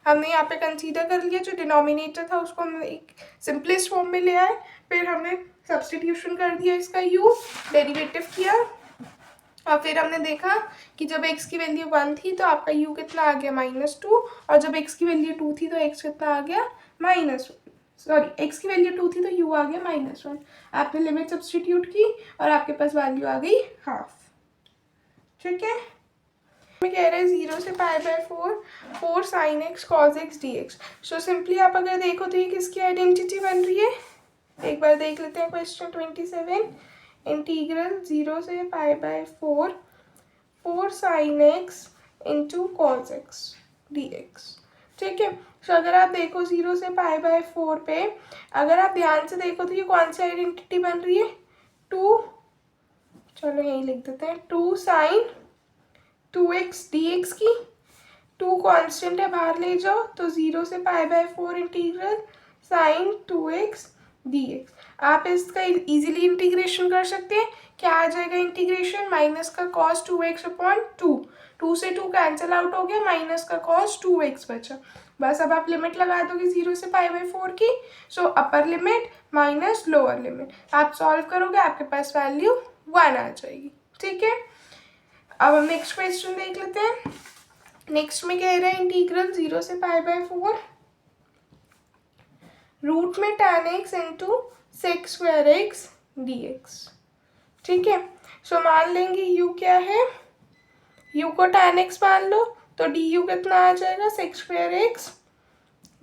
हमने यहाँ पे कंसीडर कर लिया, जो डिनोमिनेटर था उसको हमने एक सिंपलेस्ट फॉर्म में ले आए, फिर हमने सब्सटीट्यूशन कर दिया इसका u, डेरिवेटिव किया, और फिर हमने देखा कि जब x की वैल्यू 1 थी तो आपका u कितना आ गया -2, और जब x की वैल्यू 2 थी तो x कितना आ गया x की वैल्यू 2 थी तो u आ गया -1। आपने लिमिट सब्सटीट्यूट की और आपके पास वैल्यू आ गई हाफ। ठीक है, में कह रहे हैं 0 से π/4 sin x cos x dx। So simply आप अगर देखो तो ये किसकी आइडेंटिटी बन रही है, एक बार देख लेते हैं क्वेश्चन 27। इंटीग्रल 0 से π/4 sin x into cos x dx। ठीक है, तो अगर आप देखो 0 से π/4 पे, अगर आप ध्यान से देखो तो ये कौन सी आइडेंटिटी बन रही है, 2, चलो यही लिख देते हैं, 2 sin 2x dx की। 2 कांस्टेंट है, बाहर ले जाओ तो 0 से π/4 इंटीग्रल sin 2x dx। आप इसका इजीली इंटीग्रेशन कर सकते हैं, क्या आ जाएगा इंटीग्रेशन, माइनस का cos 2x अपॉन 2 से 2 कैंसिल आउट हो गया, माइनस का cos 2x बचा। बस अब आप लिमिट लगा दोगे 0 से π/4 की, so upper limit minus lower limit, आप सॉल्व करोगे आपके पास वैल्यू 1 आ जाएगी। ठीक है, अब हम नेक्स्ट क्वेश्चन देख लेते हैं। नेक्स्ट में कह रहे हैं इंटीग्रल 0 से π/4 रूट में tan x into sec square x dx। ठीक है, सो मान लेंगे u क्या है, u को tan x मान लो तो du कितना आ जाएगा, sec स्क्वायर x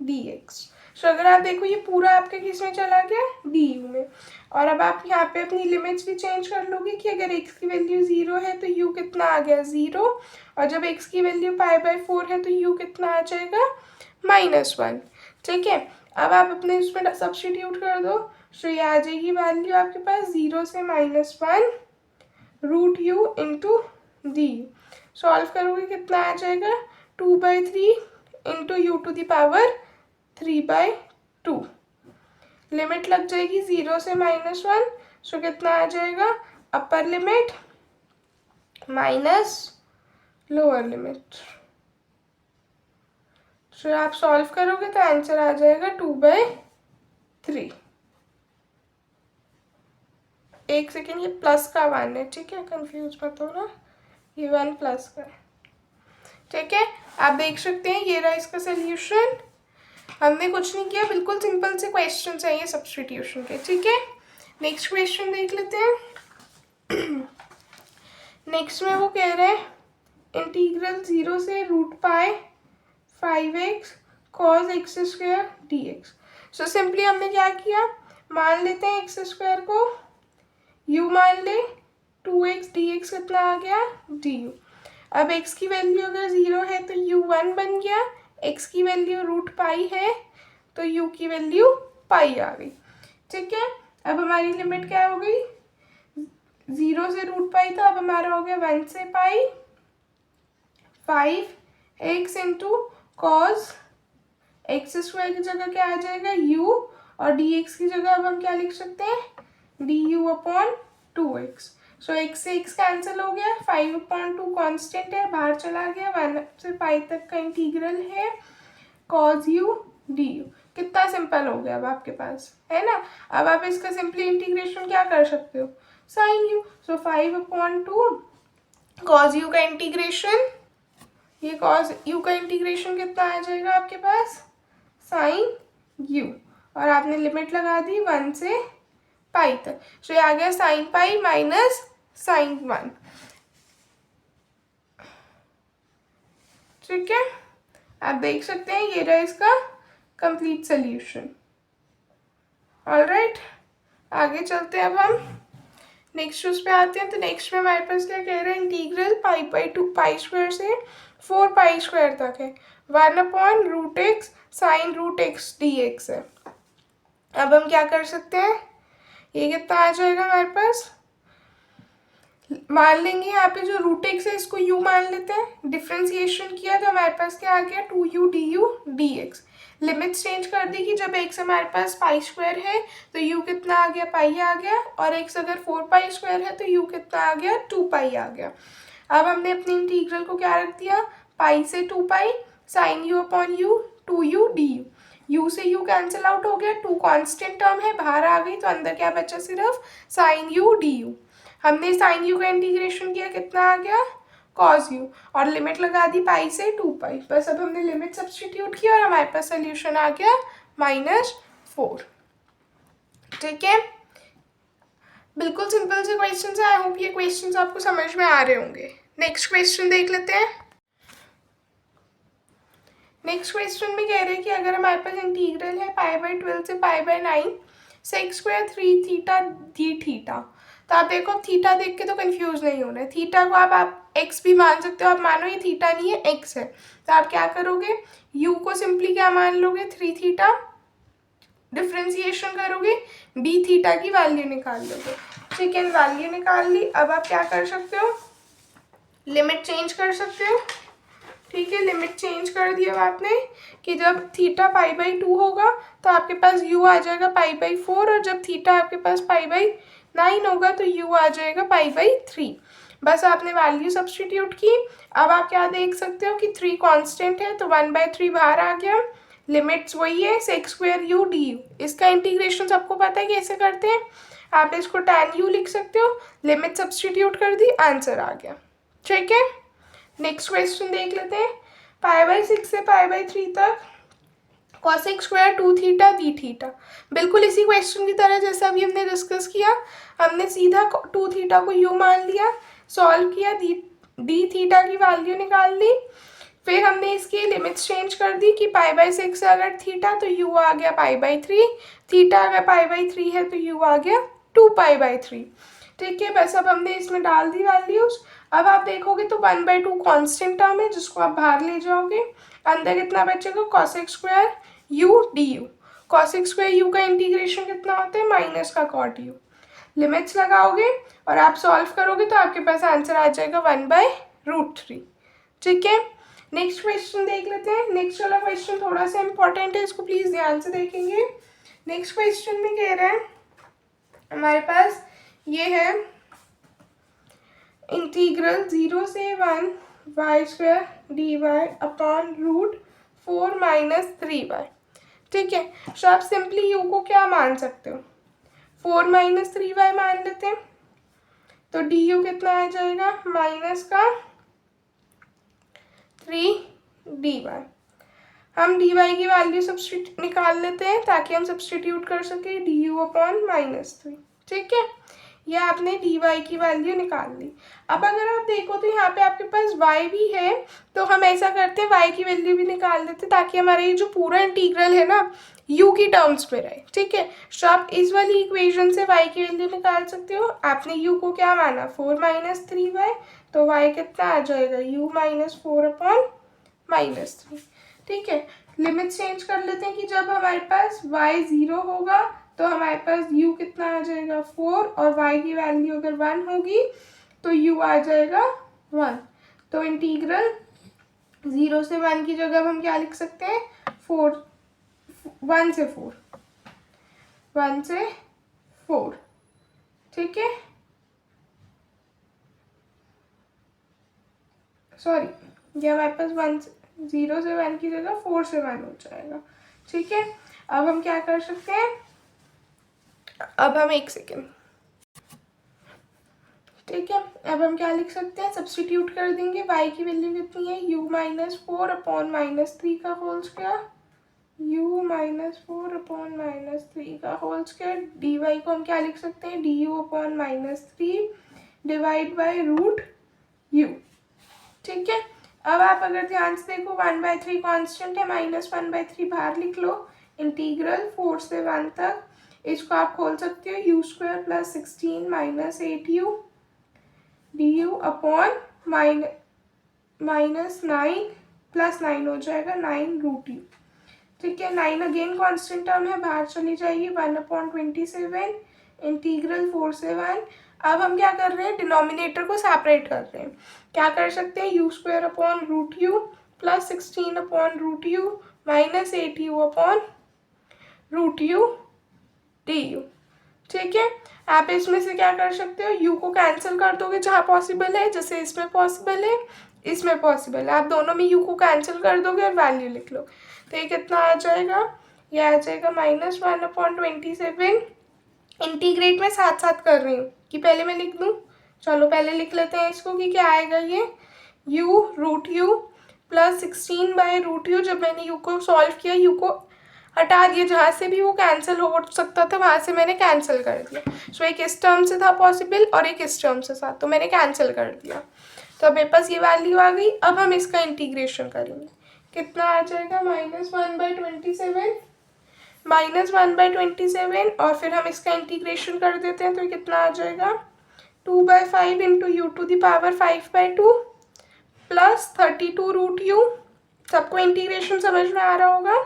dx। सो अगर आप देखो ये पूरा आपके किस में चला गया, du में। और अब आप यहाँ पे अपनी लिमिट्स भी चेंज कर लोगे कि अगर x की वैल्यू 0 है तो u कितना आ गया 0, और जब x की वैल्यू π/4 है तो u कितना आ जाएगा -1। ठीक है, अब आप अपने इसमें सब्स्टिट्यूट कर दो, सो ये आ जाएगी वैल्यू आपके पास 0 से -1 root u into d. Solve करोगे कितना आ जाएगा, 2/3 into u to the power 3/2। Limit लग जाएगी 0 से -1, सो कितना आ जाएगा, upper limit minus lower limit. So आप सॉल्व करोगे तो आंसर आ जाएगा 2/3। एक सेकेंड, ये प्लस का 1 है, ठीक है, कंफ्यूज मत हो ना, ये 1 प्लस का है। ठीक है, आप देख सकते हैं ये रहा इसका सोल्यूशन। हमने कुछ नहीं किया, बिल्कुल सिंपल से क्वेश्चन है ये सब्स्टिट्यूशन के। ठीक है, नेक्स्ट क्वेश्चन देख लेते हैं। नेक्स्ट में वो कह रहे हैं इंटीग्रल 0 से √π5x cos x² dx। So simply हमने क्या किया, मान लेते हैं x² को u मान ले, 2x dx कितना आ गया, du। अब x की वैल्यू अगर 0 है तो u 1 बन गया, x की वैल्यू रूट पाई है तो u की वैल्यू पाई आ गई। ठीक है, अब हमारी लिमिट क्या हो गई, 0 से रूट पाई, तो अब हमारा हो गया 1 से पाई 5x into cos x square की जगह क्या आ जाएगा u, और dx की जगह अब हम क्या लिख सकते हैं, du अपॉन 2x। सो x से x कैंसिल हो गया, 5/2 कांस्टेंट है, बाहर चला गया, 1 से पाई तक का इंटीग्रल है, cos u du। कितना सिंपल हो गया अब आपके पास, है ना। अब आप इसका सिंपली इंटीग्रेशन क्या कर सकते हो, sin u। सो 5/2 cos u का इंटीग्रेशन, ये cos u का इंटीग्रेशन कितना आ जाएगा आपके पास, sin u, और आपने लिमिट लगा दी 1 से पाई तक। सो ये आ गया sin पाई माइनस sin 1। ठीक है, आप देख सकते हैं ये रहा इसका कंप्लीट सोल्यूशन। ऑलराइट, आगे चलते हैं। अब हम नेक्स्ट उस पे आते हैं। तो नेक्स्ट में हमारे पास क्या कह रहे हैं, इंटीग्रल पाई/2 पाई स्क्वायर से 4 पाई स्क्वायर तक है, 1/√x sin√x dx है। अब हम क्या कर सकते हैं, ये कितना आ जाएगा हमारे पास, मान लेंगे यहाँ पे जो √x है इसको u मान लेते हैं, डिफ्रेंसिएशन किया तो हमारे पास क्या आ गया, 2u du dx। Limits change कर दी कि जब x हमारे पास पाई स्क्वायर है तो u कितना आ गया, पाई आ गया, और x अगर 4 पाई स्क्वायर है तो u कितना आ गया, 2 पाई आ गया। अब हमने अपने इंटीग्रल को क्या रख दिया, पाई से 2 pi sine u upon u 2u du। u से u कैंसिल आउट हो गया, 2 कांस्टेंट टर्म है, बाहर आ गई, तो अंदर क्या बचा, सिर्फ साइन u du। हमने साइन u का इंटीग्रेशन किया, कितना आ गया, cos u, और लिमिट लगा दी पाई से 2 पाई। बस अब हमने लिमिट सब्स्टिट्यूट किया और हमारे पास सोल्यूशन आ गया -4। ठीक है, बिल्कुल सिंपल से क्वेश्चन है। आई होप ये क्वेश्चन आपको समझ में आ रहे होंगे। नेक्स्ट क्वेश्चन देख लेते हैं। नेक्स्ट क्वेश्चन में कह रहे हैं कि अगर हमारे पास इंटीग्रल है π/12 से π/9 sec square 3 theta D theta. तो आप देखो, थीटा देख के तो कंफ्यूज नहीं होना है, थीटा को आप एक्स भी मान सकते हो। आप मानो ये थीटा नहीं है, एक्स है, तो आप क्या करोगे, यू को सिंपली क्या मान लोगे, 3 थीटा, डिफ्रेंसिएशन करोगे, डी थीटा की वैल्यू निकाल लोगे। ठीक है, वैल्यू निकाल ली। अब आप क्या कर सकते हो, लिमिट चेंज कर सकते हो। ठीक है, लिमिट चेंज कर दिया आपने कि जब थीटा π/2 होगा तो आपके पास u आ जाएगा π/4, और जब थीटा आपके पास π/9 होगा तो u आ जाएगा π/3। बस आपने वैल्यू सब्स्टिट्यूट की। अब आप क्या देख सकते हो कि 3 कांस्टेंट है तो 1/3 बाहर आ गया, लिमिट्स वही है sec स्क्वायर u du। इसका इंटीग्रेशन सबको पता है कैसे करते हैं, आप इसको tan u लिख सकते हो, लिमिट सब्स्टिट्यूट कर दी, आंसर आ गया। ठीक है, नेक्स्ट क्वेश्चन देख लेते हैं। π/6 से π/3 तक cosec स्क्वायर 2 थीटा दी थीटा। बिल्कुल इसी क्वेश्चन की तरह जैसा अभी हमने डिस्कस किया, हमने सीधा 2 थीटा को u मान लिया, सॉल्व किया, डी थीटा की वैल्यू निकाल ली, फिर हमने इसकी लिमिट्स चेंज कर दी कि π/6 से अगर थीटा तो u आ गया π/3, थीटा अगर π/3 है तो u आ गया 2π/3। ठीक है, बस अब हमने इसमें डाल दी वैल्यूज। अब आप देखोगे तो 1/2 कांस्टेंट टर्म है जिसको आप बाहर ले जाओगे, अंदर कितना बचेगा, cosec square u du। cosec square u का इंटीग्रेशन कितना होता है, माइनस का cot u। लिमिट्स लगाओगे और आप सॉल्व करोगे तो आपके पास आंसर आ जाएगा 1/√3। ठीक है, नेक्स्ट क्वेश्चन देख लेते हैं। नेक्स्ट वाला क्वेश्चन थोड़ा सा इंपॉर्टेंट है, इसको प्लीज ध्यान से देखेंगे। नेक्स्ट क्वेश्चन में कह रहे हैं हमारे पास ये है इंटीग्रल 0 से 1 y square dy upon √4 - 3y। ठीक है, तो आप सिंपली u को क्या मान सकते हो, 4 - 3y मान लेते हैं, तो du कितना आ जाएगा, माइनस का 3dy। हम dy की वैल्यू सब्स्टिट्यूट निकाल लेते हैं ताकि हम सब्स्टिट्यूट कर सके du अपॉन -3। ठीक है, ये आपने डी वाई की वैल्यू निकाल ली। अब अगर आप देखो तो यहाँ पे आपके पास y भी है, तो हम ऐसा करते हैं y की वैल्यू भी निकाल देते ताकि हमारा ये जो पूरा इंटीग्रल है ना u की टर्म्स में रहे। ठीक है, तो आप इस वाली इक्वेशन से y की वैल्यू निकाल सकते हो। आपने u को क्या माना 4 - 3y, तो y कितना आ जाएगा u - 4/-3। ठीक है, लिमिट चेंज कर लेते हैं कि जब हमारे पास y 0 होगा तो हमारे पास u कितना आ जाएगा 4, और y की वैल्यू अगर 1 होगी तो u आ जाएगा 1। तो इंटीग्रल 0 से 1 की जगह हम क्या लिख सकते हैं 1 से 4। ठीक है, सॉरी, ये हमारे पास 0 से 1 की जगह 4 से 1 हो जाएगा। ठीक है, अब हम क्या कर सकते हैं, अब हम एक सेकेंड, ठीक है, अब हम क्या लिख सकते हैं, सब्स्टिट्यूट कर देंगे। y की वैल्यू कितनी है u - 4/-3 का होल स्क्वायर, u - 4/-3 का होल स्क्वायर। dy को हम क्या लिख सकते हैं du/-3 डिवाइड बाय √u। ठीक है, अब आप अगर ध्यान से देखो 1/3 कांस्टेंट है, -1/3 बाहर लिख लो। इंटीग्रल 4 से 1 तक, इसको आप खोल सकते हो u² + 16 - 8u du अपॉन -9 +9 हो जाएगा 9√u। ठीक है, 9 अगेन कांस्टेंट टर्म है, बाहर चली जाएगी 1/27 इंटीग्रल 4 से 1। अब हम क्या कर रहे हैं, डिनोमिनेटर को सेपरेट कर रहे हैं। क्या कर सकते हैं u² upon √u + 16 upon √u - 8u upon √u du। ठीक है, आप इसमें से क्या कर सकते हो, u को कैंसिल कर दोगे जहाँ पॉसिबल है, जैसे इसमें पॉसिबल है, इसमें पॉसिबल है, आप दोनों में u को कैंसिल कर दोगे और वैल्यू लिख लो। तो ये कितना आ जाएगा, ये आ जाएगा -1/27। इंटीग्रेट में साथ साथ कर रही हूँ कि पहले मैं लिख दूँ, चलो पहले लिख लेते हैं इसको कि क्या आएगा ये u √u + 16/√u। जब मैंने u को सॉल्व किया, u को हटा दिया, जहाँ से भी वो कैंसिल हो सकता था वहाँ से मैंने कैंसिल कर दिया। सो एक इस टर्म से था पॉसिबल और एक इस टर्म से था, तो मैंने कैंसिल कर दिया। तो अब मेरे पास ये वैल्यू आ गई। अब हम इसका इंटीग्रेशन करेंगे, कितना आ जाएगा -1/27 और फिर हम इसका इंटीग्रेशन कर देते हैं, तो कितना आ जाएगा 2/5 × u⁵5/2 + 32√u। सबको इंटीग्रेशन समझ में आ रहा होगा।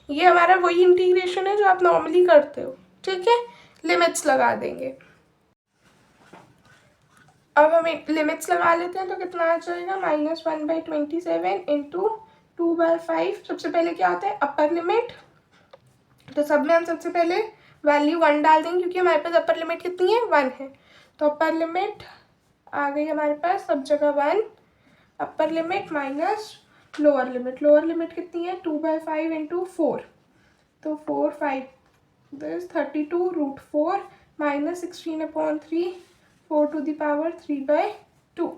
ये हमारा वही इंटीग्रेशन है जो आप नॉर्मली करते हो। ठीक है, लिमिट्स लगा देंगे। अब हम लिमिट्स लगा लेते हैं, तो कितना आ जाएगा -1/27 × 2/5। सबसे पहले क्या होता है अपर लिमिट, तो सब में हम सबसे पहले वैल्यू 1 डाल देंगे क्योंकि हमारे पास अपर लिमिट कितनी है 1 है। तो अपर लिमिट आ गई हमारे पास सब जगह 1, अपर limit minus lower limit. Lower limit कितनी है 2/5 × 4, तो 4 5 दिस 32√4 - 16/3 4⁵3/2।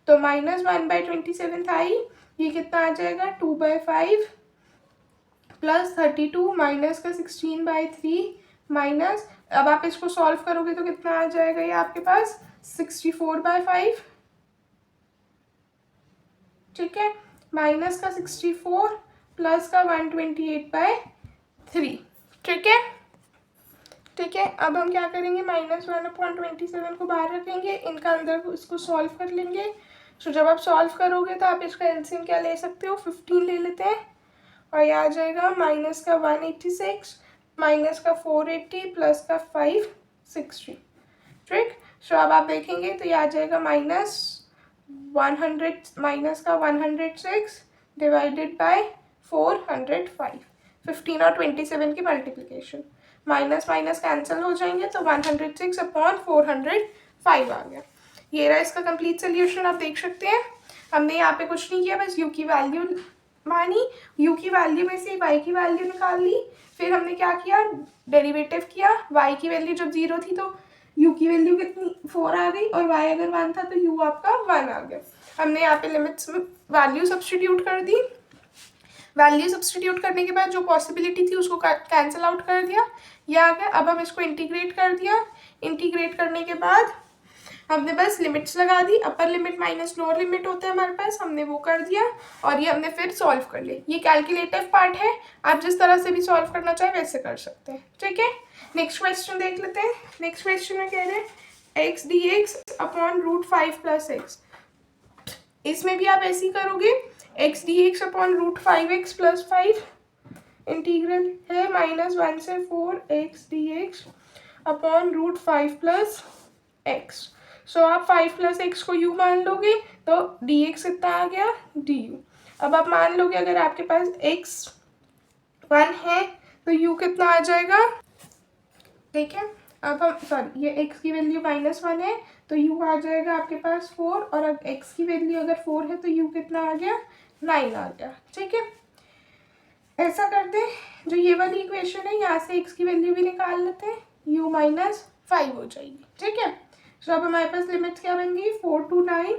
तो -1/27 था ही, ये कितना आ जाएगा 2/5 + 32 माइनस का 16/3 माइनस, अब आप इसको सॉल्व करोगे तो कितना आ जाएगा ये आपके पास 64/5। ठीक है, माइनस का 64 प्लस का 128/3। ठीक है, ठीक है, अब हम क्या करेंगे -1/27 को बाहर रखेंगे, इनका अंदर इसको सॉल्व कर लेंगे। तो जब आप सॉल्व करोगे तो आप इसका एलसीएम क्या ले सकते हो 15 ले लेते हैं, और ये आ जाएगा माइनस का 186 माइनस का 480 प्लस का 560। ठीक, सो अब आप देखेंगे तो ये आ जाएगा -100 माइनस का 106 डिवाइडेड बाय 405। 15 और 27 की मल्टीप्लिकेशन, माइनस माइनस कैंसिल हो जाएंगे, तो 106/405 आ गया। ये रहा इसका कंप्लीट सोल्यूशन। आप देख सकते हैं हमने यहाँ पे कुछ नहीं किया, बस u की वैल्यू मानी, u की वैल्यू में से y की वैल्यू निकाल ली। फिर हमने क्या किया, डेरिवेटिव किया। y की वैल्यू जब 0 थी तो u की वैल्यू कितनी 4 आ गई, और y अगर 1 था तो u आपका 1 आ गया। हमने यहाँ पे लिमिट्स में वैल्यू सब्स्टिट्यूट कर दी। वैल्यू सब्स्टिट्यूट करने के बाद जो पॉसिबिलिटी थी उसको कैंसिल आउट कर दिया, ये आ गया। अब हम इसको इंटीग्रेट कर दिया, इंटीग्रेट करने के बाद हमने बस लिमिट्स लगा दी, upper limit minus lower limit होता है हमारे पास, हमने वो कर दिया और ये हमने फिर सॉल्व कर लिया। ये कैलकुलेटिव पार्ट है, आप जिस तरह से भी सॉल्व करना चाहे वैसे कर सकते हैं। ठीक है, नेक्स्ट क्वेश्चन देख लेते हैं। नेक्स्ट क्वेश्चन में कह रहे हैं x d x upon root 5 plus x. इसमें भी आप ऐसे ही करोगे, x d x upon root 5x plus 5 integral है -1 से 4x dx upon root 5 plus x. So आप 5 प्लस एक्स को u मान लोगे तो dx कितना आ गया du। अब आप मान लोगे अगर आपके पास x 1 है तो u कितना आ जाएगा। ठीक है, अब हम सॉरी ये x की वैल्यू -1 है तो u आ जाएगा आपके पास 4, और अब x की वैल्यू अगर 4 है तो u कितना आ गया 9 आ गया। ठीक है, ऐसा करते हैं, जो ये वाली इक्वेशन है यहाँ से x की वैल्यू भी निकाल लेते हैं, u -5 हो जाएगी। ठीक है, तो अब हमारे पास लिमिट्स क्या बन गई 4 to 9,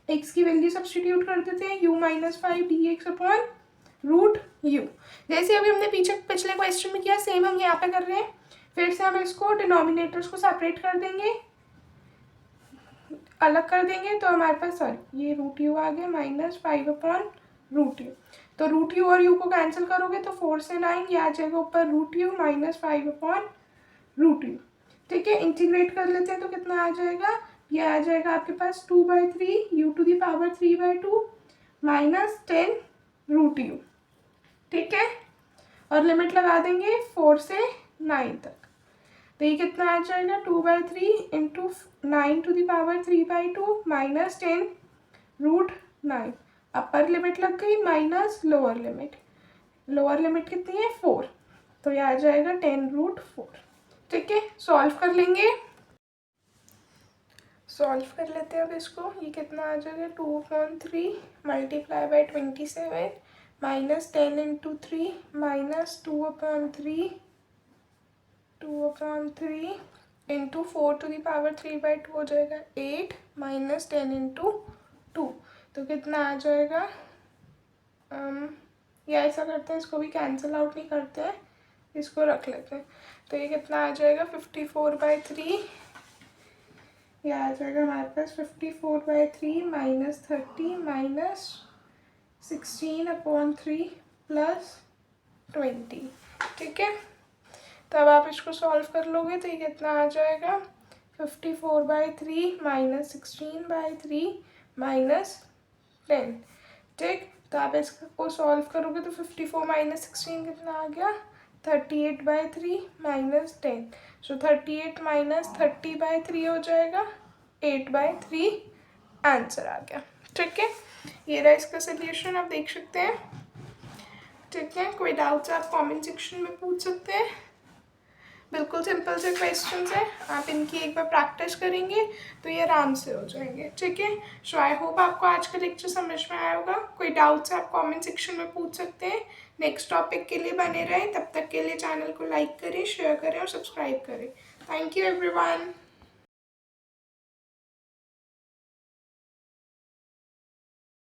x की वैल्यू सब्स्टिट्यूट कर देते हैं u -5 dx upon root u। जैसे अभी हमने पिछले क्वेश्चन में किया सेम हम यहाँ पे कर रहे हैं। फिर से हम इसको डिनोमिनेटर्स को सेपरेट कर देंगे, अलग कर देंगे, तो हमारे पास सॉरी ये रूट u आ गया -5 अपॉन रूट u। तो रूट u और u को कैंसिल करोगे तो 4 से 9 ये आ जाएगा ऊपर root u -5 upon root u। ठीक है, इंटीग्रेट कर लेते हैं तो कितना आ जाएगा, ये आ जाएगा आपके पास 2/3 u to the power 3/2 -10 root u। ठीक है, और लिमिट लगा देंगे 4 से 9 तक, तो ये कितना आ जाएगा 2/3 into 9 to the power 3/2 -10 root 9। Upper limit लग गई माइनस लोअर लिमिट कितनी है 4, तो ये आ जाएगा 10 रूट 4। ठीक है, सॉल्व कर लेंगे, सॉल्व कर लेते हैं अब इसको। ये कितना आ जाएगा 2/3 multiply by 27 -10 into 3 -2/3 into 4 to the power 3/2 हो जाएगा 8 -10 इंटू 2, तो कितना आ जाएगा या ऐसा करते हैं, इसको भी कैंसिल आउट नहीं करते हैं, इसको रख लेते हैं, तो ये कितना आ जाएगा 54/3। ये आ जाएगा हमारे पास 54/3 -30 -16/3 प्लस 20। ठीक है, तो अब आप इसको सॉल्व कर लोगे तो ये कितना आ जाएगा 54/3 -16/3 -10। ठीक, तो आप इसको सॉल्व करोगे तो 54 - 16 कितना आ गया 38/3 -10। सो 38 - 30/3 हो जाएगा 8/3 आंसर आ गया। ठीक है, ये रहा इसका सोल्यूशन, आप देख सकते हैं। ठीक है, कोई डाउट्स आप कमेंट सेक्शन में पूछ सकते हैं। बिल्कुल सिंपल से क्वेश्चंस है, आप इनकी एक बार प्रैक्टिस करेंगे तो ये आराम से हो जाएंगे। ठीक है, सो आई होप आपको आज का लेक्चर समझ में आया होगा। कोई डाउट्स आप कमेंट सेक्शन में पूछ सकते हैं। नेक्स्ट टॉपिक के लिए बने रहें, तब तक के लिए चैनल को लाइक करें, शेयर करें और सब्सक्राइब करें। Thank you everyone.